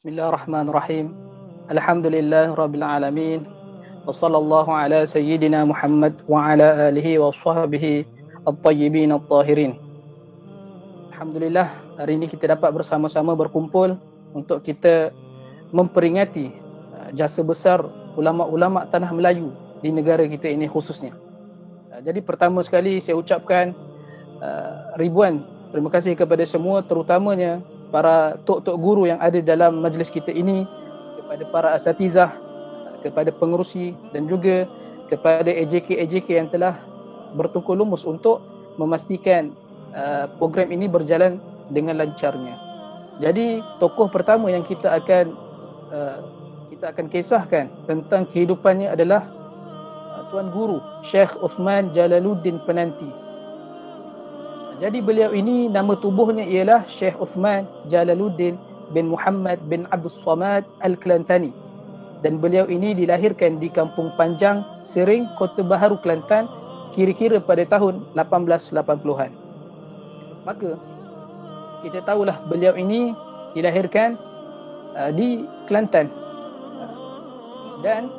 Bismillahirrahmanirrahim. Alhamdulillah rabbil alamin. Wa sallallahu ala sayyidina Muhammad wa ala alihi wa sahbihi at-tayyibin at-tahirin. Alhamdulillah, hari ini kita dapat bersama-sama berkumpul untuk kita memperingati jasa besar ulama-ulama tanah Melayu di negara kita ini khususnya. Jadi pertama sekali saya ucapkan ribuan terima kasih kepada semua, terutamanya para tok-tok guru yang ada dalam majlis kita ini, kepada para asatizah, kepada pengerusi dan juga kepada AJK yang telah bertukar lumus untuk memastikan program ini berjalan dengan lancarnya. Jadi tokoh pertama yang kita akan kisahkan tentang kehidupannya adalah Tuan Guru Syekh Uthman Jalaluddin Penanti. Jadi beliau ini nama tubuhnya ialah Syekh Uthman Jalaluddin bin Muhammad bin Abdul Samad Al-Kelantani, dan beliau ini dilahirkan di Kampung Panjang, Sering, Kota Baharu, Kelantan, kira-kira pada tahun 1880-an. Maka kita tahulah beliau ini dilahirkan di Kelantan, dan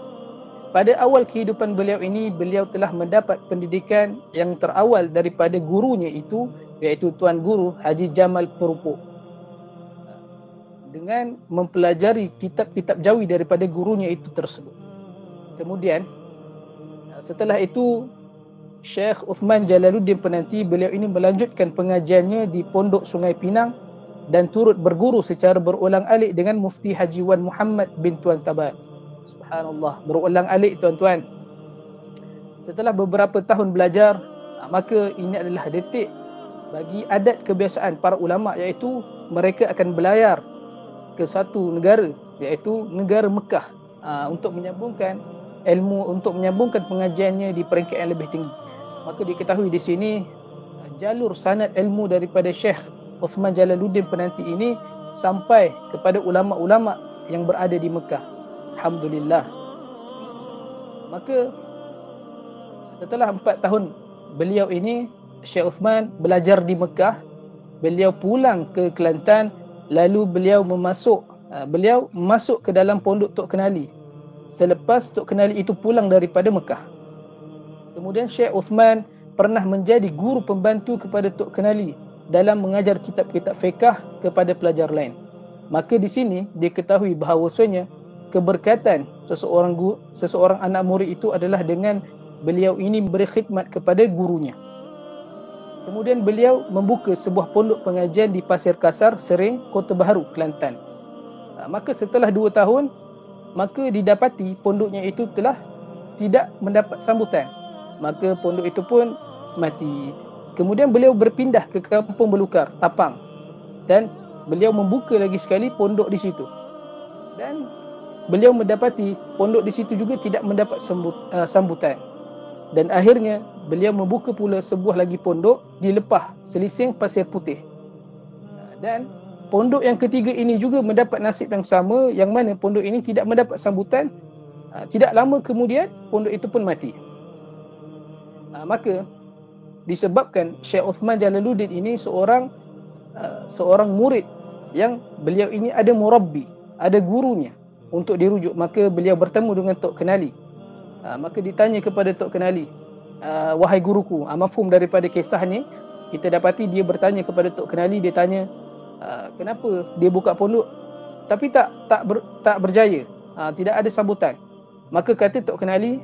pada awal kehidupan beliau ini, beliau telah mendapat pendidikan yang terawal daripada gurunya itu, iaitu Tuan Guru Haji Jamal Perupuk, dengan mempelajari kitab-kitab jawi daripada gurunya itu tersebut. Kemudian setelah itu, Syekh Uthman Jalaluddin Penanti, beliau ini melanjutkan pengajiannya di Pondok Sungai Pinang dan turut berguru secara berulang-alik dengan Mufti Haji Wan Muhammad bin Tuan Tabal. Subhanallah, berulang alik tuan-tuan. Setelah beberapa tahun belajar, maka ini adalah detik bagi adat kebiasaan para ulama, iaitu mereka akan berlayar ke satu negara, iaitu negara Mekah, untuk menyambungkan ilmu, untuk menyambungkan pengajiannya di peringkat yang lebih tinggi. Maka diketahui di sini jalur sanad ilmu daripada Syekh Uthman Jalaluddin Penanti ini sampai kepada ulama-ulama yang berada di Mekah. Alhamdulillah. Maka setelah 4 tahun beliau ini, Syekh Uthman belajar di Mekah, beliau pulang ke Kelantan, lalu beliau masuk ke dalam pondok Tok Kenali selepas Tok Kenali itu pulang daripada Mekah. Kemudian Syekh Uthman pernah menjadi guru pembantu kepada Tok Kenali dalam mengajar kitab-kitab fiqh kepada pelajar lain. Maka di sini diketahui bahawasanya keberkatan seseorang anak murid itu adalah dengan beliau ini beri khidmat kepada gurunya. Kemudian beliau membuka sebuah pondok pengajian di Pasir Kasar, Sering, Kota Baharu, Kelantan. Maka setelah 2 tahun, maka didapati pondoknya itu telah tidak mendapat sambutan. Maka pondok itu pun mati. Kemudian beliau berpindah ke Kampung Belukar, Tapang, dan beliau membuka lagi sekali pondok di situ. Dan beliau mendapati pondok di situ juga tidak mendapat sambutan. Dan akhirnya beliau membuka pula sebuah lagi pondok di Lepah, Selising, Pasir Putih. Dan pondok yang ketiga ini juga mendapat nasib yang sama, yang mana pondok ini tidak mendapat sambutan. Tidak lama kemudian pondok itu pun mati. Maka disebabkan Syekh Uthman Jalaluddin ini seorang murid yang beliau ini ada murabbi, ada gurunya untuk dirujuk, maka beliau bertemu dengan Tok Kenali. Maka ditanya kepada Tok Kenali, wahai guruku, mafhum daripada kisah ni, kita dapati dia bertanya kepada Tok Kenali, dia tanya kenapa dia buka pondok tapi tak berjaya, tidak ada sambutan. Maka kata Tok Kenali,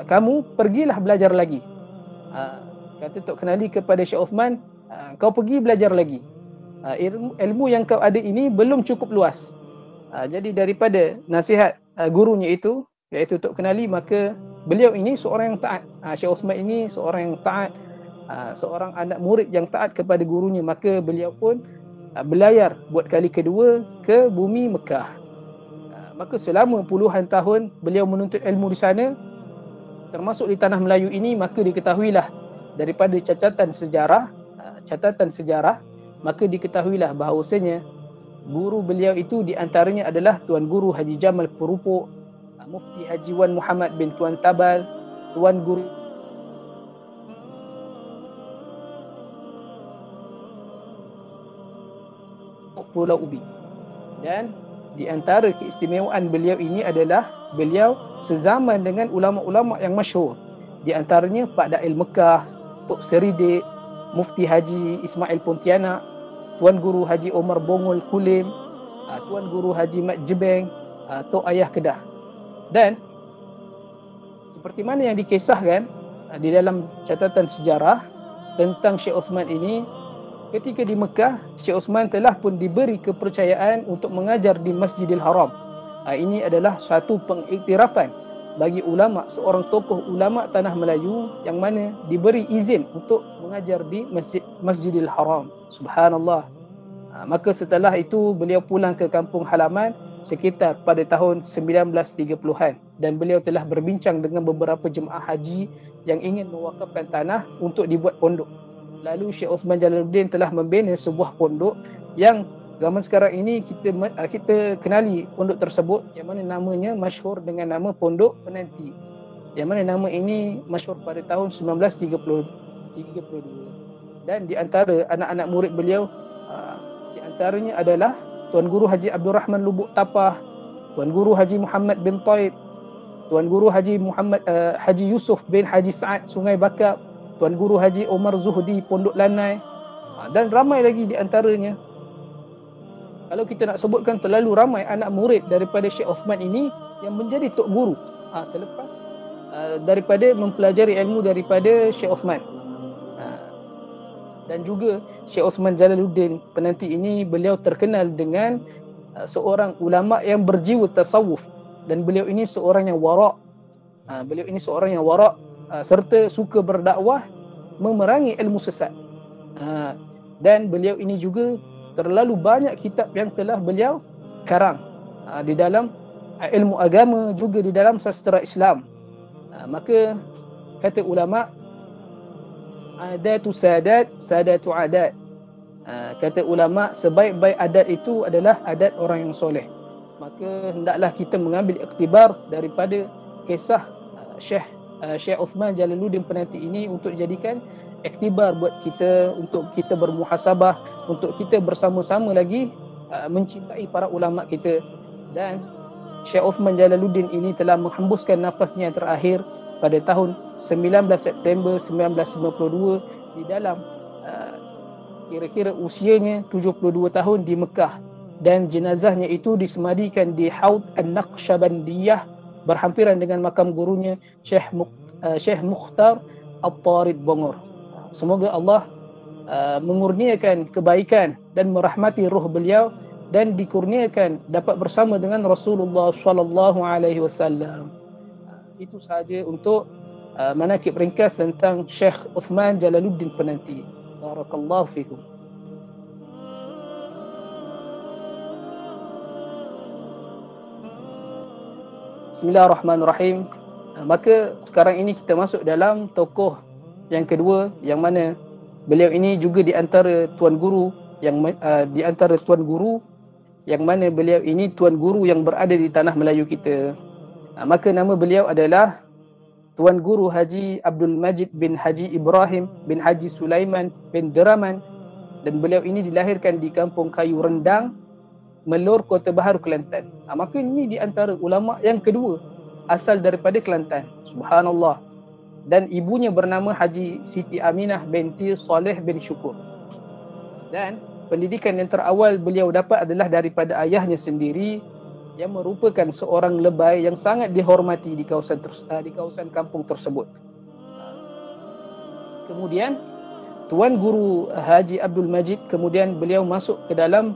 kamu pergilah belajar lagi. Kata Tok Kenali kepada Syekh Uthman, kau pergi belajar lagi. Ilmu yang kau ada ini belum cukup luas. Jadi daripada nasihat gurunya itu, iaitu Tok Kenali, maka beliau ini seorang yang taat. Syekh Uthman ini seorang yang taat, seorang anak murid yang taat kepada gurunya. Maka beliau pun berlayar buat kali kedua ke bumi Mekah. Maka selama puluhan tahun beliau menuntut ilmu di sana, termasuk di tanah Melayu ini. Maka diketahuilah daripada catatan sejarah, maka diketahuilah bahawasanya guru beliau itu di antaranya adalah Tuan Guru Haji Jamal Perupuk, Mufti Haji Wan Muhammad bin Tuan Tabal, Tuan Guru Pulau Ubi, dan di antara keistimewaan beliau ini adalah beliau sezaman dengan ulama-ulama yang masyhur. Di antaranya Pak Dail Mekah, Tok Seridik, Mufti Haji Ismail Pontianak, Tuan Guru Haji Omar Bongol Kulim, Tuan Guru Haji Mat Jebeng, Tok Ayah Kedah. Dan seperti mana yang dikisahkan di dalam catatan sejarah tentang Syekh Osman ini, ketika di Mekah, Syekh Osman telah pun diberi kepercayaan untuk mengajar di Masjidil Haram. Ini adalah satu pengiktirafan bagi ulama, seorang tokoh ulama tanah Melayu yang mana diberi izin untuk mengajar di Masjidil Haram. Subhanallah. Maka setelah itu beliau pulang ke kampung halaman sekitar pada tahun 1930-an dan beliau telah berbincang dengan beberapa jemaah haji yang ingin mewakafkan tanah untuk dibuat pondok. Lalu Syekh Osman Jalaluddin telah membina sebuah pondok yang zaman sekarang ini kita kenali pondok tersebut, yang mana namanya masyhur dengan nama Pondok Penanti. Yang mana nama ini masyhur pada tahun 1932. Dan di antara anak-anak murid beliau, di antaranya adalah Tuan Guru Haji Abdul Rahman Lubuk Tapah, Tuan Guru Haji Muhammad bin Taib, Tuan Guru Haji Haji Yusuf bin Haji Sa'ad Sungai Bakap, Tuan Guru Haji Omar Zuhdi Pondok Lanai, dan ramai lagi di antaranya. Kalau kita nak sebutkan, terlalu ramai anak murid daripada Syekh Osman ini yang menjadi tok guru selepas daripada mempelajari ilmu daripada Syekh Osman. Dan juga Syekh Osman Jalaluddin Penanti ini, beliau terkenal dengan seorang ulama yang berjiwa tasawuf, dan beliau ini seorang yang wara'. Beliau ini seorang yang wara' serta suka berdakwah memerangi ilmu sesat. Dan beliau ini juga terlalu banyak kitab yang telah beliau karang di dalam ilmu agama, juga di dalam sastra Islam. Maka kata ulama, adatu sadat, sadatu adat. Kata ulama, sebaik-baik adat itu adalah adat orang yang soleh. Maka hendaklah kita mengambil iktibar daripada kisah Syekh Osman Jalaluddin Penanti ini untuk dijadikan iktibar buat kita, untuk kita bermuhasabah, untuk kita bersama-sama lagi mencintai para ulama kita. Dan Syekh Osman Jalaluddin ini telah menghembuskan nafasnya yang terakhir pada tahun 19 September 1992 di dalam kira-kira usianya 72 tahun di Mekah, dan jenazahnya itu disemadikan di Haud An-Naqsyabandiyah berhampiran dengan makam gurunya Syekh Mukhtar At-Tarid Bongor. Semoga Allah mengurniakan kebaikan dan merahmati roh beliau, dan dikurniakan dapat bersama dengan Rasulullah sallallahu alaihi wasallam. Itu sahaja untuk manakib ringkas tentang Syekh Osman Jalaluddin Penanti. Barakallahu fikum. Bismillahirrahmanirrahim. Maka sekarang ini kita masuk dalam tokoh yang kedua, yang mana beliau ini juga di antara tuan guru yang mana beliau ini tuan guru yang berada di tanah Melayu kita. Maka nama beliau adalah Tuan Guru Haji Abdul Majid bin Haji Ibrahim bin Haji Sulaiman bin Deraman, dan beliau ini dilahirkan di Kampung Kayu Rendang, Melur, Kota Baharu, Kelantan. Maka ini di antara ulama yang kedua asal daripada Kelantan. Subhanallah. Dan ibunya bernama Haji Siti Aminah binti Saleh bin Syukur. Dan pendidikan yang terawal beliau dapat adalah daripada ayahnya sendiri, yang merupakan seorang lebay yang sangat dihormati di kawasan kampung tersebut. Kemudian Tuan Guru Haji Abdul Majid, kemudian beliau masuk ke dalam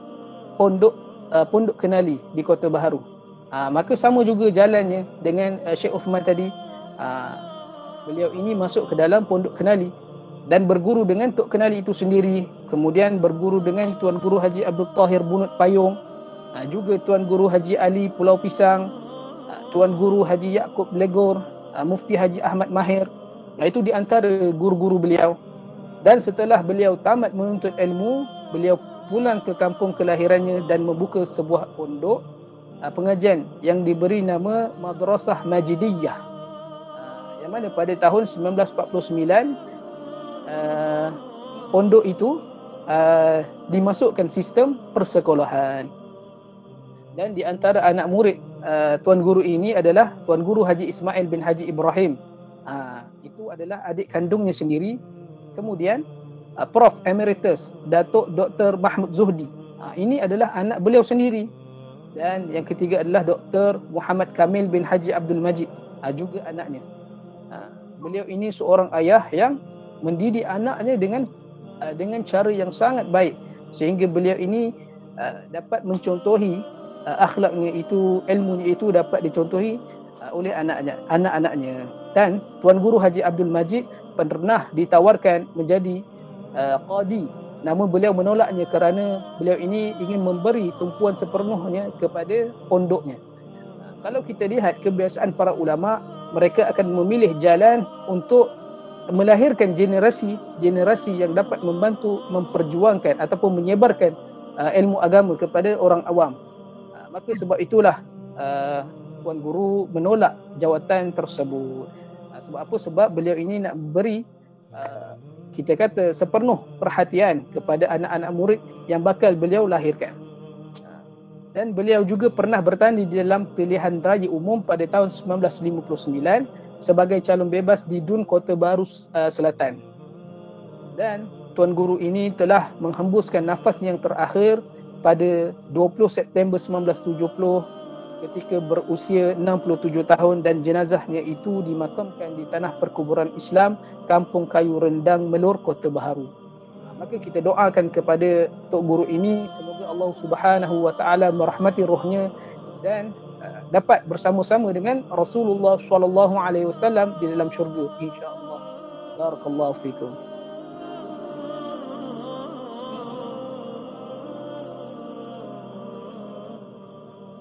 Pondok Kenali di Kota Baharu. Maka sama juga jalannya dengan Syekh Osman tadi. Beliau ini masuk ke dalam Pondok Kenali dan berguru dengan Tok Kenali itu sendiri. Kemudian berguru dengan Tuan Guru Haji Abdul Tahir Bunut Payung, juga Tuan Guru Haji Ali Pulau Pisang, Tuan Guru Haji Yaakob Legor, Mufti Haji Ahmad Mahir. Itu di antara guru-guru beliau. Dan setelah beliau tamat menuntut ilmu, beliau pulang ke kampung kelahirannya dan membuka sebuah pondok pengajian yang diberi nama Madrasah Majidiyah, yang mana pada tahun 1949 pondok itu dimasukkan sistem persekolahan. Dan di antara anak murid Tuan Guru ini adalah Tuan Guru Haji Ismail bin Haji Ibrahim. Itu adalah adik kandungnya sendiri. Kemudian Prof Emeritus Datuk Dr. Mahmud Zuhdi. Ini adalah anak beliau sendiri. Dan yang ketiga adalah Dr. Muhammad Kamil bin Haji Abdul Majid, juga anaknya. Beliau ini seorang ayah yang mendidik anaknya dengan cara yang sangat baik, sehingga beliau ini dapat mencontohi akhlaknya itu, ilmunya itu dapat dicontohi oleh anak-anaknya. Dan Tuan Guru Haji Abdul Majid pernah ditawarkan menjadi qadi, namun beliau menolaknya kerana beliau ini ingin memberi tumpuan sepenuhnya kepada pondoknya. Kalau kita lihat kebiasaan para ulama, mereka akan memilih jalan untuk melahirkan generasi yang dapat membantu memperjuangkan ataupun menyebarkan ilmu agama kepada orang awam. Maka sebab itulah Tuan Guru menolak jawatan tersebut. Sebab apa? Sebab beliau ini nak beri kita kata sepenuh perhatian kepada anak-anak murid yang bakal beliau lahirkan. Dan beliau juga pernah bertanding di dalam pilihan raya umum pada tahun 1959 sebagai calon bebas di DUN Kota Baru Selatan. Dan Tuan Guru ini telah menghembuskan nafas yang terakhir pada 20 September 1970 ketika berusia 67 tahun, dan jenazahnya itu dimakamkan di tanah perkuburan Islam Kampung Kayu Rendang, Melur, Kota Baharu. Maka kita doakan kepada Tok Guru ini, semoga Allah Subhanahu wa taala merahmati rohnya dan dapat bersama-sama dengan Rasulullah sallallahu alaihi wasallam di dalam syurga insya-Allah. Barakallahu fikum.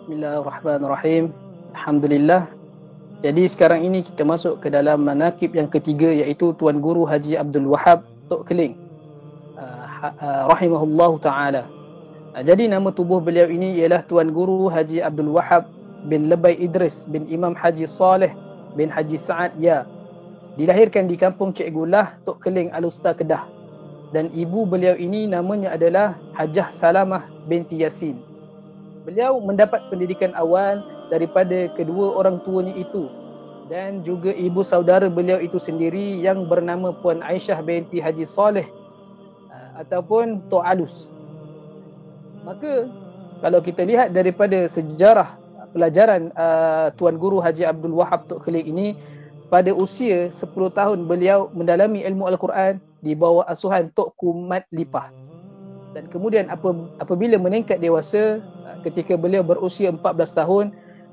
Bismillahirrahmanirrahim. Alhamdulillah. Jadi sekarang ini kita masuk ke dalam manakib yang ketiga, iaitu Tuan Guru Haji Abdul Wahab Tok Keling rahimahullahu ta'ala. Jadi nama tubuh beliau ini ialah Tuan Guru Haji Abdul Wahab bin Lebay Idris bin Imam Haji Saleh bin Haji Sa'ad Ya. Dilahirkan di kampung Cik Gulah, Tok Keling, Alusta, Kedah. Dan ibu beliau ini namanya adalah Hajah Salamah binti Yasin. Beliau mendapat pendidikan awal daripada kedua orang tuanya itu dan juga ibu saudara beliau itu sendiri yang bernama Puan Aisyah binti Haji Saleh ataupun Tok Alus. Maka kalau kita lihat daripada sejarah pelajaran Tuan Guru Haji Abdul Wahab Tok Keling ini, pada usia 10 tahun beliau mendalami ilmu Al-Quran di bawah asuhan Tok Kumat Lipah. Dan kemudian apabila meningkat dewasa, ketika beliau berusia 14 tahun,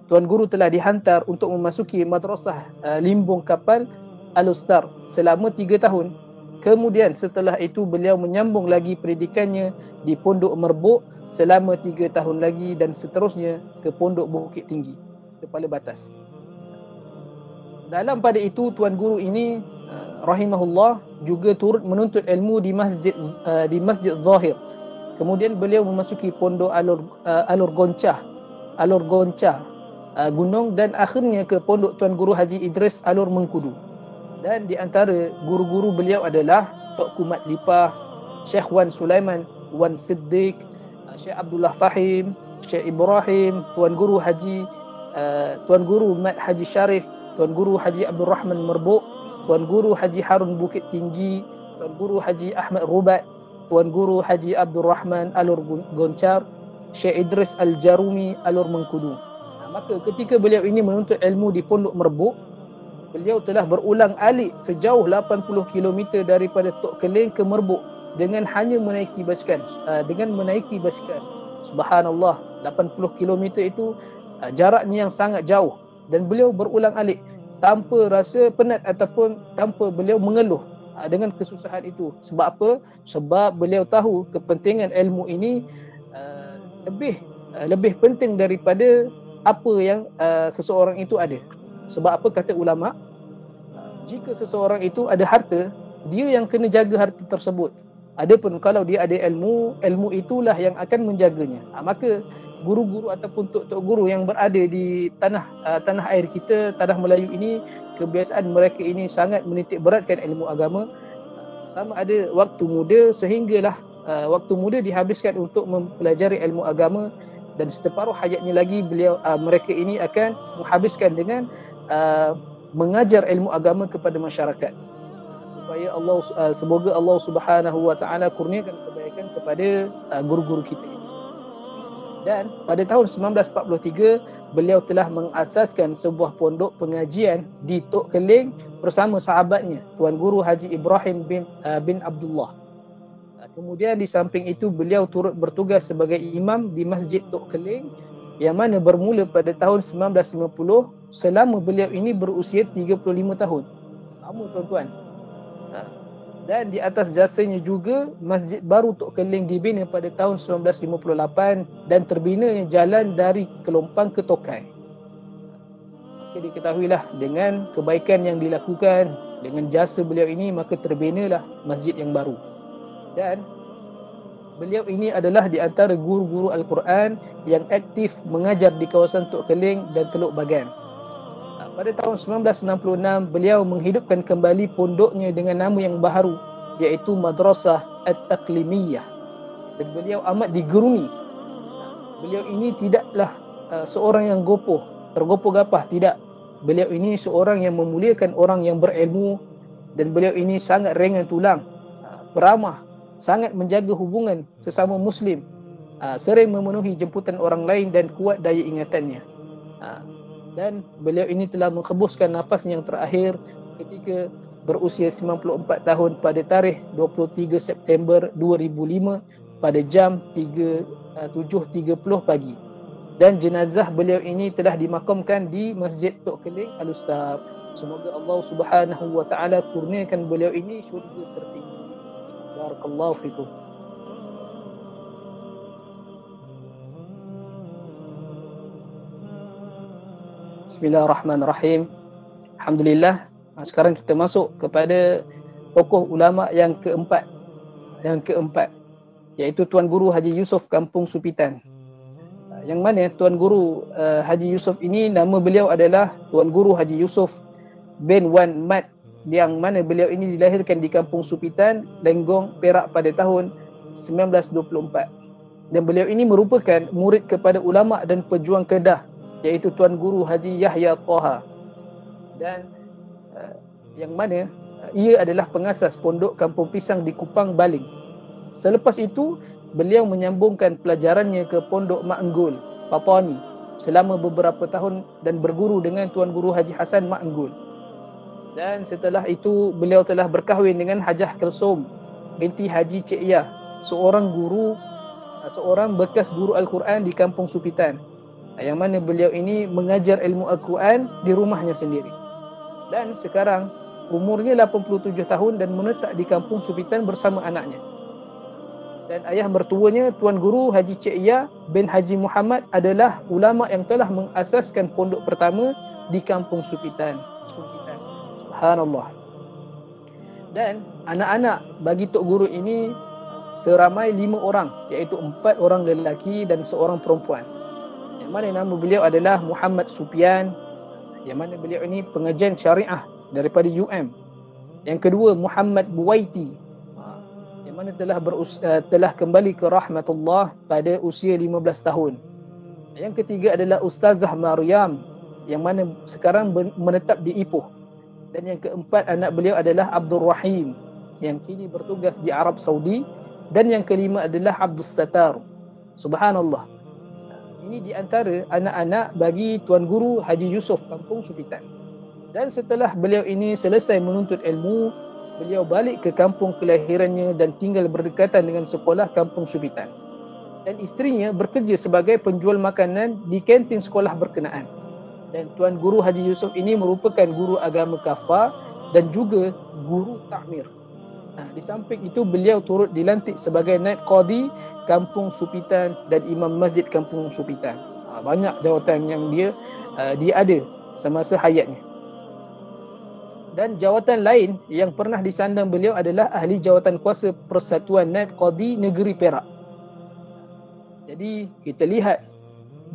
Tuan Guru telah dihantar untuk memasuki madrasah Limbung Kapal Al-Ustar selama 3 tahun. Kemudian setelah itu beliau menyambung lagi pendidikannya di Pondok Merbuk selama 3 tahun lagi dan seterusnya ke Pondok Bukit Tinggi, Kepala Batas. Dalam pada itu Tuan Guru ini rahimahullah juga turut menuntut ilmu di Masjid Zahir. Kemudian beliau memasuki Pondok Alur Goncah Gunung, dan akhirnya ke Pondok Tuan Guru Haji Idris Alur Mengkudu. Dan di antara guru-guru beliau adalah Tok Kumat Lipah, Syekh Wan Sulaiman Wan Siddiq, Syekh Abdullah Fahim, Syekh Ibrahim, Tuan Guru Mat Haji Syarif, Tuan Guru Haji Abdul Rahman Merbuk, Tuan Guru Haji Harun Bukit Tinggi, Tuan Guru Haji Ahmad Rubat, Tuan Guru Haji Abdul Rahman Alur Goncar, Syekh Idris Al-Jarumi Alur Mengkudu. Maka ketika beliau ini menuntut ilmu di Pondok Merbuk, beliau telah berulang alik sejauh 80 km daripada Tok Keling ke Merbuk dengan hanya menaiki basikal. Subhanallah, 80 km itu jaraknya yang sangat jauh, dan beliau berulang alik tanpa rasa penat ataupun tanpa beliau mengeluh dengan kesusahan itu. Sebab apa? Sebab beliau tahu kepentingan ilmu ini lebih penting daripada apa yang seseorang itu ada. Sebab apa kata ulama? Jika seseorang itu ada harta, dia yang kena jaga harta tersebut. Adapun kalau dia ada ilmu, ilmu itulah yang akan menjaganya. Maka guru-guru ataupun tok-tok guru yang berada di tanah air kita, tanah Melayu ini, kebiasaan mereka ini sangat menitik beratkan ilmu agama. Sama ada waktu muda, sehinggalah waktu muda dihabiskan untuk mempelajari ilmu agama, dan separuh hayatnya lagi mereka ini akan menghabiskan dengan mengajar ilmu agama kepada masyarakat, supaya semoga Allah Subhanahu wa taala kurniakan kebaikan kepada guru-guru kita ini. Dan pada tahun 1943 beliau telah mengasaskan sebuah pondok pengajian di Tok Keling bersama sahabatnya Tuan Guru Haji Ibrahim bin Abdullah. Kemudian di samping itu beliau turut bertugas sebagai imam di Masjid Tok Keling yang mana bermula pada tahun 1950 selama beliau ini berusia 35 tahun. Lama tuan-tuan. Dan di atas jasanya juga Masjid Baru Tok Keling dibina pada tahun 1958 dan terbinanya jalan dari Kelompang ke Tokai. Maka diketahuilah dengan kebaikan yang dilakukan dengan jasa beliau ini, maka terbinalah masjid yang baru. Dan beliau ini adalah di antara guru-guru Al-Quran yang aktif mengajar di kawasan Tok Keling dan Teluk Bagan. Pada tahun 1966, beliau menghidupkan kembali pondoknya dengan nama yang baharu, iaitu Madrasah At-Taqlimiyah. Dan beliau amat digeruni. Beliau ini tidaklah seorang yang tergopoh gapah, tidak. Beliau ini seorang yang memuliakan orang yang berilmu, dan beliau ini sangat ringan tulang, peramah, sangat menjaga hubungan sesama Muslim, sering memenuhi jemputan orang lain dan kuat daya ingatannya. Dan beliau ini telah menghembuskan nafasnya yang terakhir ketika berusia 94 tahun pada tarikh 23 September 2005 pada jam 7.30 pagi. Dan jenazah beliau ini telah dimakamkan di Masjid Tok Keling Al-Ustaz. Semoga Allah Subhanahu wa taala kurniakan beliau ini syurga tertinggi. Barakallahu fikum. Bismillahirrahmanirrahim. Alhamdulillah. Sekarang kita masuk kepada tokoh ulama yang keempat, iaitu Tuan Guru Haji Yusof Kampung Supitan. Yang mana Tuan Guru Haji Yusof ini, nama beliau adalah Tuan Guru Haji Yusof bin Wan Mat, yang mana beliau ini dilahirkan di Kampung Supitan, Lenggong, Perak pada tahun 1924. Dan beliau ini merupakan murid kepada ulama dan pejuang Kedah, iaitu Tuan Guru Haji Yahya Taha. Dan yang mana ia adalah pengasas pondok Kampung Pisang di Kupang, Baling. Selepas itu beliau menyambungkan pelajarannya ke pondok Mak Enggul, Patani selama beberapa tahun dan berguru dengan Tuan Guru Haji Hasan Mak Enggul. Dan setelah itu beliau telah berkahwin dengan Hajah Kelsum binti Haji Cik Yah, seorang bekas guru Al-Quran di Kampung Supitan, yang mana beliau ini mengajar ilmu Al-Quran di rumahnya sendiri. Dan sekarang umurnya 87 tahun dan menetap di Kampung Supitan bersama anaknya. Dan ayah mertuanya Tuan Guru Haji Cik Yah bin Haji Muhammad adalah ulama yang telah mengasaskan pondok pertama di Kampung Supitan. Subhanallah. Dan anak-anak bagi Tok Guru ini seramai 5 orang, iaitu 4 orang lelaki dan seorang perempuan. Yang mana nama beliau adalah Muhammad Supian, yang mana beliau ini pengajian syariah daripada UM. Yang kedua Muhammad Buwaiti, yang mana telah kembali ke rahmatullah pada usia 15 tahun. Yang ketiga adalah Ustazah Maryam, yang mana sekarang menetap di Ipoh. Dan yang keempat anak beliau adalah Abdul Rahim, yang kini bertugas di Arab Saudi. Dan yang kelima adalah Abdul Satar. Subhanallah. Ini di antara anak-anak bagi Tuan Guru Haji Yusof Kampung Supitan. Dan setelah beliau ini selesai menuntut ilmu, beliau balik ke kampung kelahirannya dan tinggal berdekatan dengan sekolah Kampung Supitan. Dan isterinya bekerja sebagai penjual makanan di kantin sekolah berkenaan. Dan Tuan Guru Haji Yusof ini merupakan guru agama kafah dan juga guru takmir. Di samping itu beliau turut dilantik sebagai naib qadi Kampung Supitan dan imam masjid Kampung Supitan. Banyak jawatan yang dia ada semasa hayatnya. Dan jawatan lain yang pernah disandang beliau adalah ahli jawatan kuasa Persatuan Naib Qadi Negeri Perak. Jadi kita lihat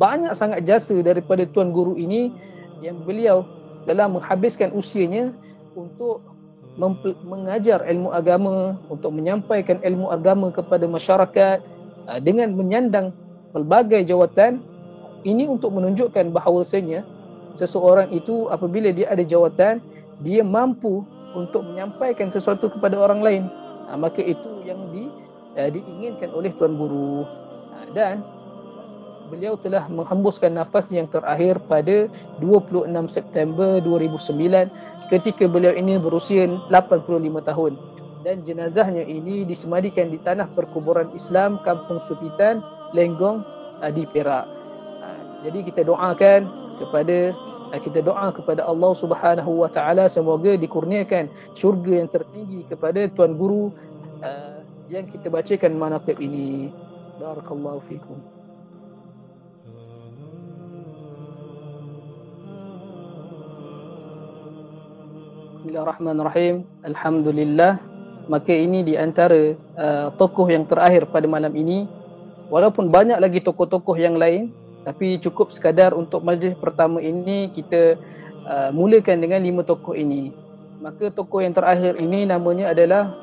banyak sangat jasa daripada Tuan Guru ini, yang beliau telah menghabiskan usianya untuk mengajar ilmu agama, untuk menyampaikan ilmu agama kepada masyarakat dengan menyandang pelbagai jawatan. Ini untuk menunjukkan bahawasanya seseorang itu apabila dia ada jawatan, dia mampu untuk menyampaikan sesuatu kepada orang lain. Maka itu yang diinginkan oleh Tuan Guru. Dan beliau telah menghembuskan nafas yang terakhir pada 26 September 2009 ketika beliau ini berusia 85 tahun. Dan jenazahnya ini disemadikan di tanah perkuburan Islam Kampung Supitan, Lenggong di Perak. Jadi kita doa kepada Allah Subhanahu wa taala semoga dikurniakan syurga yang tertinggi kepada Tuan Guru yang kita bacakan manaqib ini. Barakallahu fikum. Bismillahirrahmanirrahim. Alhamdulillah. Maka ini di antara tokoh yang terakhir pada malam ini. Walaupun banyak lagi tokoh-tokoh yang lain, tapi cukup sekadar untuk majlis pertama ini kita mulakan dengan 5 tokoh ini. Maka tokoh yang terakhir ini namanya adalah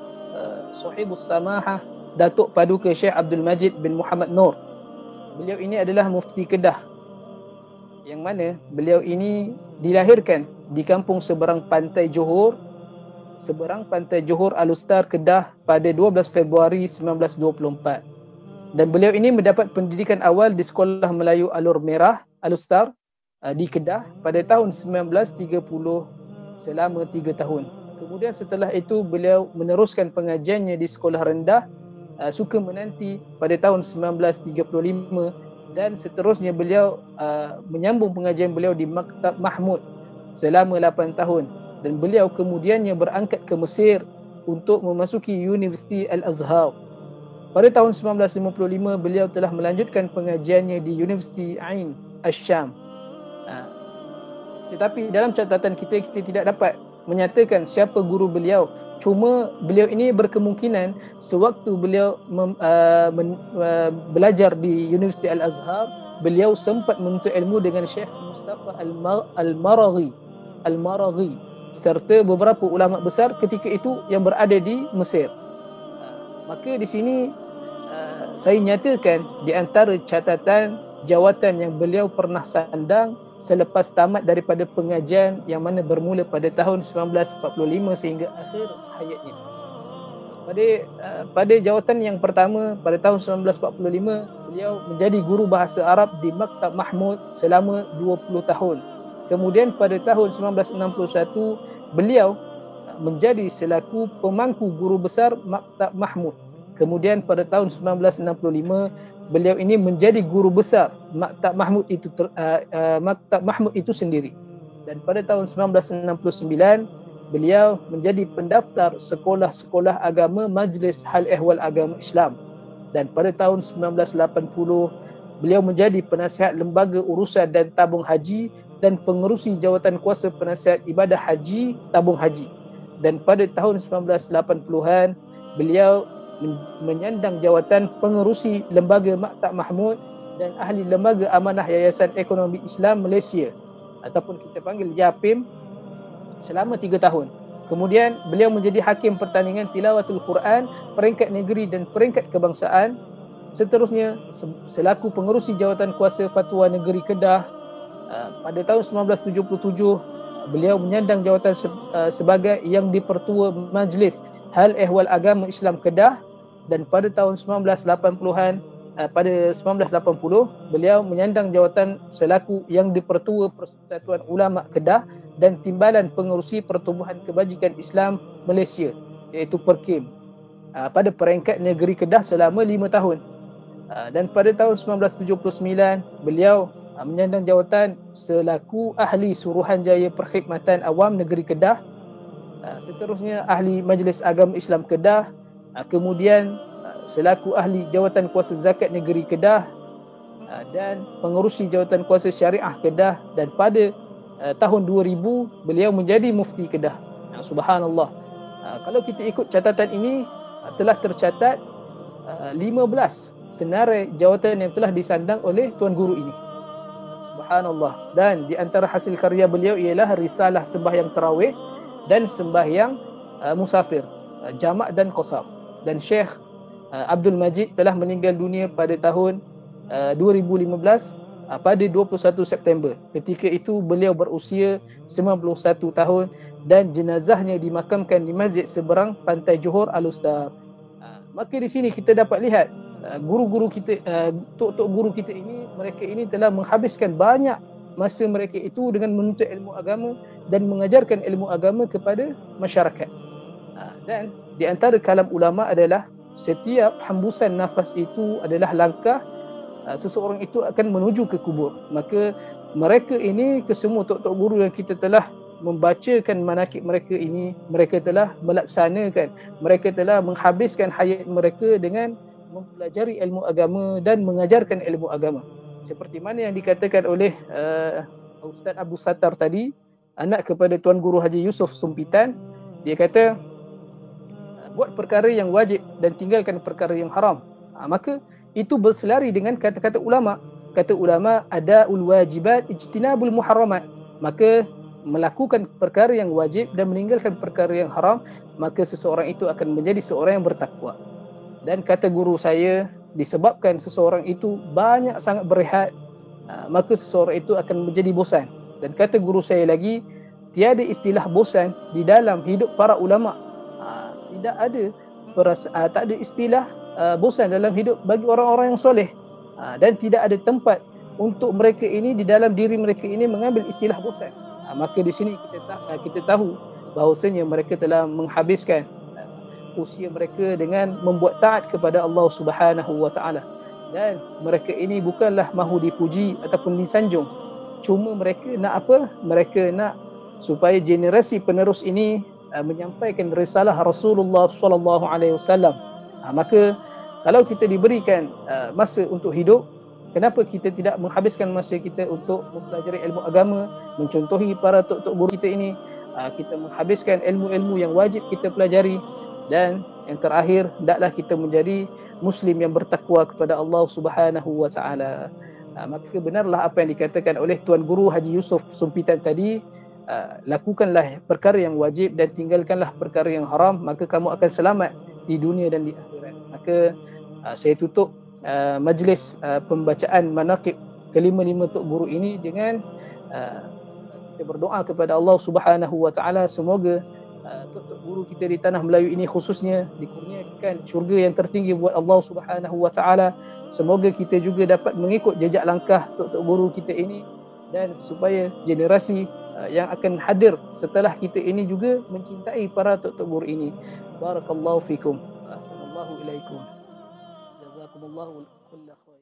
Sahibus Samahah Datuk Paduka Syekh Abdul Majid bin Muhammad Nur. Beliau ini adalah mufti Kedah, yang mana beliau ini dilahirkan di kampung seberang pantai Johor Alustar, Kedah pada 12 Februari 1924. Dan beliau ini mendapat pendidikan awal di Sekolah Melayu Alur Merah Alustar di Kedah pada tahun 1930 selama 3 tahun. Kemudian setelah itu beliau meneruskan pengajiannya di Sekolah Rendah Sukamanati pada tahun 1935 dan seterusnya beliau menyambung pengajian beliau di Maktab Mahmud selama 8 tahun. Dan beliau kemudiannya berangkat ke Mesir untuk memasuki Universiti Al-Azhar. Pada tahun 1955 beliau telah melanjutkan pengajiannya di Universiti Ain Asyam. Tetapi dalam catatan kita tidak dapat menyatakan siapa guru beliau. Cuma beliau ini berkemungkinan sewaktu beliau belajar di Universiti Al-Azhar, beliau sempat menuntut ilmu dengan Syekh Mustafa Al-Maraghi serta beberapa ulama besar ketika itu yang berada di Mesir. Maka di sini saya nyatakan di antara catatan jawatan yang beliau pernah sandang selepas tamat daripada pengajian yang mana bermula pada tahun 1945 sehingga akhir hayatnya. Pada jawatan yang pertama pada tahun 1945 beliau menjadi guru bahasa Arab di Maktab Mahmud selama 20 tahun. Kemudian pada tahun 1961 beliau menjadi selaku pemangku guru besar Maktab Mahmud. Kemudian pada tahun 1965 beliau ini menjadi guru besar Maktab Mahmud itu sendiri. Dan pada tahun 1969 beliau menjadi pendaftar sekolah-sekolah agama Majlis Hal Ehwal Agama Islam. Dan pada tahun 1980 beliau menjadi penasihat Lembaga Urusan dan Tabung Haji dan pengerusi jawatan kuasa penasihat ibadah haji tabung haji. Dan pada tahun 1980-an beliau menyandang jawatan pengerusi Lembaga Maktab Mahmud dan ahli Lembaga Amanah Yayasan Ekonomi Islam Malaysia ataupun kita panggil YAPIM selama 3 tahun. Kemudian beliau menjadi hakim pertandingan tilawatul Quran peringkat negeri dan peringkat kebangsaan. Seterusnya selaku pengerusi jawatan kuasa Fatwa Negeri Kedah. Pada tahun 1977 beliau menyandang jawatan sebagai yang dipertua Majlis Hal Ehwal Agama Islam Kedah. Dan pada tahun 1980-an pada 1980 beliau menyandang jawatan selaku yang dipertua Persatuan Ulama Kedah dan Timbalan Pengerusi Pertubuhan Kebajikan Islam Malaysia iaitu PERKIM pada peringkat negeri Kedah selama 5 tahun. Dan pada tahun 1979 beliau menyandang jawatan selaku ahli Suruhanjaya Perkhidmatan Awam Negeri Kedah. Seterusnya ahli Majlis Agama Islam Kedah. Kemudian selaku ahli Jawatan Kuasa Zakat Negeri Kedah dan pengerusi Jawatan Kuasa Syariah Kedah. Dan pada tahun 2000 beliau menjadi mufti Kedah. Subhanallah. Kalau kita ikut catatan ini telah tercatat 15 senarai jawatan yang telah disandang oleh Tuan Guru ini. Subhanallah. Dan di antara hasil karya beliau ialah risalah sembahyang tarawih dan sembahyang musafir, jamak dan qasar. Dan Syekh Abdul Majid telah meninggal dunia pada tahun 2015 pada 21 September. Ketika itu beliau berusia 91 tahun dan jenazahnya dimakamkan di masjid seberang Pantai Johor Al-Ustaz. Maka di sini kita dapat lihat guru-guru kita, tok-tok guru kita ini, mereka ini telah menghabiskan banyak masa mereka itu dengan menuntut ilmu agama dan mengajarkan ilmu agama kepada masyarakat. Dan di antara kalam ulama adalah setiap hembusan nafas itu adalah langkah seseorang itu akan menuju ke kubur. Maka mereka ini, kesemua tok-tok guru yang kita telah membacakan manakib mereka ini, mereka telah melaksanakan, mereka telah menghabiskan hayat mereka dengan mempelajari ilmu agama dan mengajarkan ilmu agama. Seperti mana yang dikatakan oleh Ustaz Abu Sattar tadi, anak kepada Tuan Guru Haji Yusof Sumpitan, dia kata buat perkara yang wajib dan tinggalkan perkara yang haram. Maka itu berselari dengan kata-kata ulama. Kata ulama, adaul wajibat ijtinabul muharramat. Maka melakukan perkara yang wajib dan meninggalkan perkara yang haram, maka seseorang itu akan menjadi seorang yang bertakwa. Dan kata guru saya, disebabkan seseorang itu banyak sangat berehat, maka seseorang itu akan menjadi bosan. Dan kata guru saya lagi, tiada istilah bosan di dalam hidup para ulama. Tidak ada tak ada istilah bosan dalam hidup bagi orang-orang yang soleh, dan tidak ada tempat untuk mereka ini di dalam diri mereka ini mengambil istilah bosan. Maka di sini kita tahu bahawasanya mereka telah menghabiskan usia mereka dengan membuat taat kepada Allah Subhanahu wa taala, dan mereka ini bukanlah mahu dipuji ataupun disanjung, cuma mereka nak apa? Mereka nak supaya generasi penerus ini menyampaikan risalah Rasulullah sallallahu alaihi wasallam. Maka kalau kita diberikan masa untuk hidup, kenapa kita tidak menghabiskan masa kita untuk mempelajari ilmu agama, mencontohi para tok-tok guru kita ini, kita menghabiskan ilmu-ilmu yang wajib kita pelajari, dan yang terakhir, hendaklah kita menjadi muslim yang bertakwa kepada Allah Subhanahu wa taala. Maka benarlah apa yang dikatakan oleh Tuan Guru Haji Yusof Sumpitan tadi, lakukanlah perkara yang wajib dan tinggalkanlah perkara yang haram, maka kamu akan selamat di dunia dan di akhirat. Maka saya tutup majlis pembacaan manaqib kelima-lima tok guru ini dengan kita berdoa kepada Allah Subhanahu wa taala, semoga tok-tok guru kita di tanah Melayu ini khususnya dikurniakan syurga yang tertinggi buat Allah Subhanahu wa taala. Semoga kita juga dapat mengikut jejak langkah tok-tok guru kita ini, dan supaya generasi yang akan hadir setelah kita ini juga mencintai para tok-tok guru ini. Barakallahu fikum. Assalamualaikum. Jazakumullahu kulla khair.